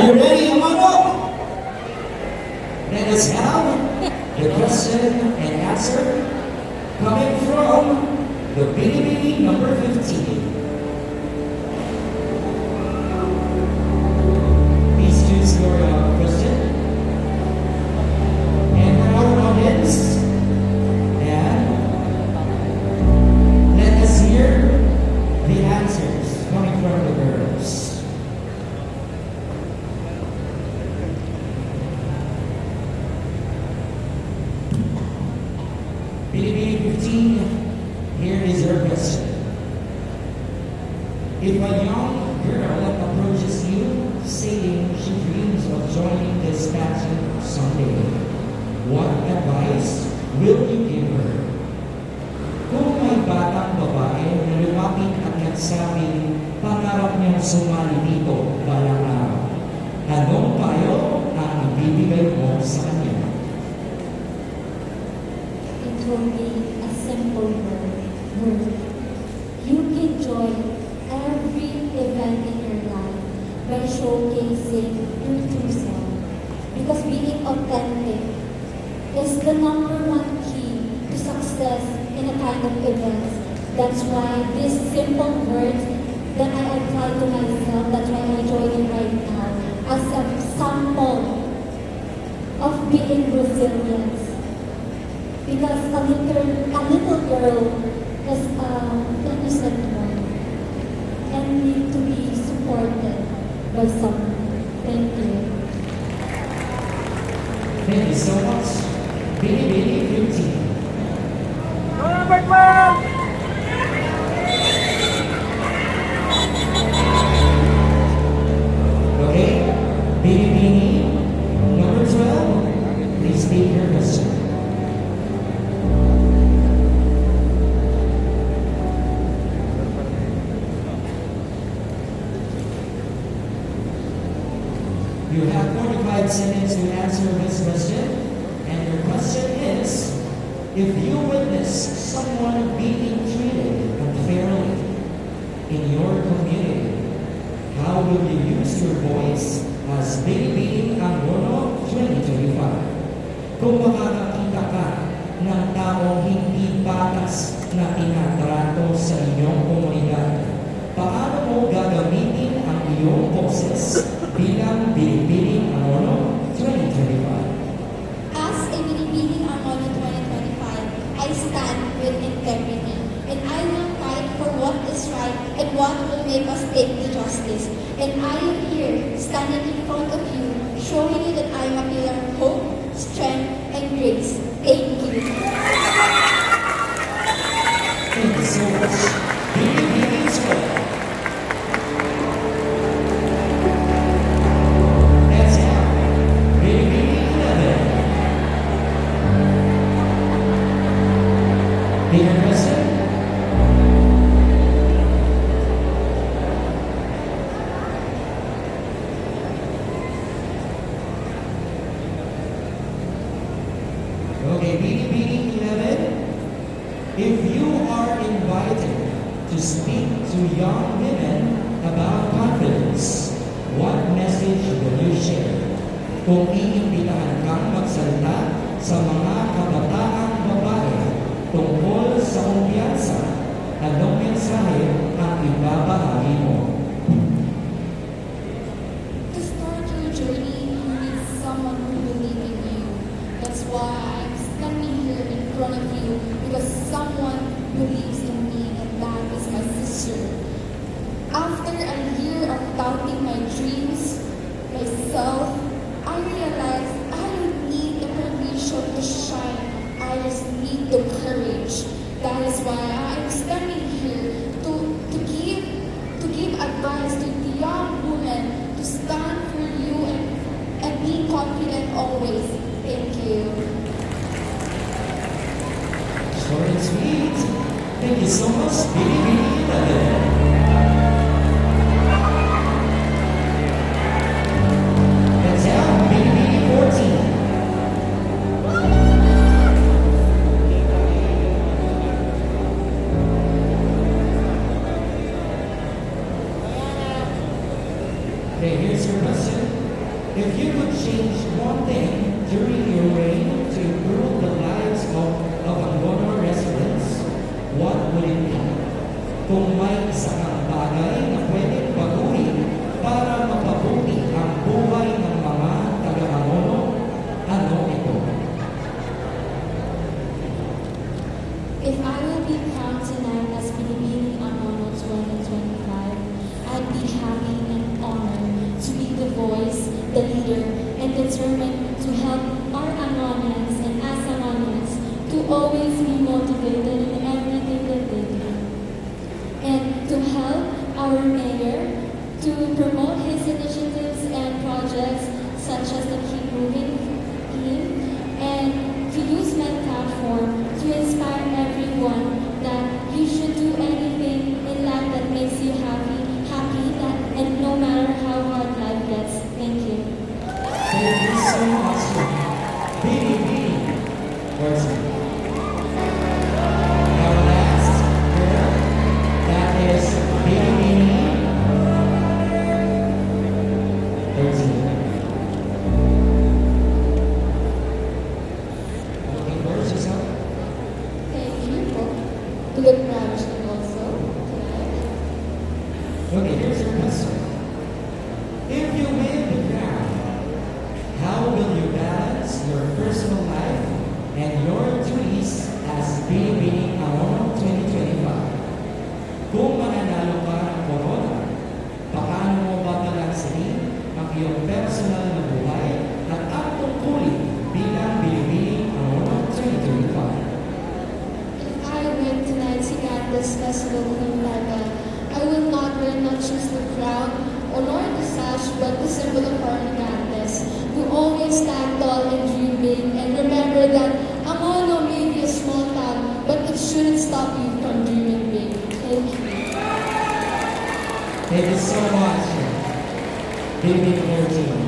you ready, Amano? Let us have the question and answer coming from the Binibini number 15. Please choose your question. And for our audience, and let us hear the answers coming from the girls. Binibini 15, here is your question. If a young girl approaches you saying she dreams of joining this passion someday, what advice will you give her? Kung may batang babae na lumapit at nagsabing pangarap niyang sumali dito balang araw, anong payo ang ibibigay mo sa kanya? It will be a simple word. You can join every event in your life by showcasing your true self. Because being authentic is the number one key to success in a kind of event. That's why these simple words that I apply to myself, that's why I join it right now, as a sample of being resilient. Because a little girl is innocent one and need to be supported by someone. Thank you. Thank you so much. Binibini 15. Okay, Binibini number 12, please state your question. You have 45 seconds to answer this question, and your question is, if you witness someone being treated unfairly in your community, how will you use your voice as Binibini Angono 2025? Kung makakakita ka ng taong hindi patas na tinatrato sa inyong komunidad, paano mo gagamitin ang iyong boses bilang Binibini Angono 2025? As a Binibining Armono 2025, I stand with integrity, and I will fight for what is right and what will make us take to justice. And I am here, standing in front of you, showing you that I am a pillar of hope, strength, and grace. Thank you. Thank you so much. Binibini Squad. Let's have Binibini 11. Bigger question? Okay, Binibini 11. If you are invited to speak to young women about confidence, what message will you share? Kung iimbitahan kang magsalita sa mga kabataang babae tungkol sa kumpiyansa, anong mensahe ang ibabahagi mo? To start your journey, you need someone who believes in you. That's why I'm standing here in front of you, because someone believes in me, and that is my sister. After a year of doubting my dreams, myself, I realized I don't need the permission to shine. I just need the courage. That is why I'm standing here to give advice to the young women to stand for you and be confident always. Thank you. Short and sweet. Thank you so much, Binibini 11. Let's have Binibini 14. Okay, here's your question. change one thing during your reign to improve the lives of Angono residents, what would it be? Kung may isa kang bagay na pwedeng baguhin para mapabuti ang buhay ng mga taga-Angono, ano ito? If I will be crowned tonight as Binibining Angono 2025, I'd be happy and honored to be the voice, the leader, and determined to help our Angonians and Asangonians to always be motivated in everything that they do. And to help our mayor to promote his initiatives and projects such as the Keep Moving team, and to use my platform to inspire everyone that you should do anything in life that makes you happy, that, and no matter how hard life gets. Thank you. Thank you so much, Bini Person. Our last girl, that is Bini 13. Okay, where's yourself? Thank you to the graduation also tonight. Okay, here's your question. If you win the crown, how will you balance your personal life and your duties as Binibining Angono 2025? Kung mananalo ka ng corona, paano mo babalansin ang iyong personal na buhay at ang tungkulin bilang Binibining Angono 2025? If I win tonight's Iganda's Festival of Gonzaga, I will not very much choose the crown or nor the sash, but the symbol of our Igandes. To always stand tall and dream big, and remember that Angono may be a small town, but it shouldn't stop you from dreaming big. Thank you. Thank you so much, Binibining 13.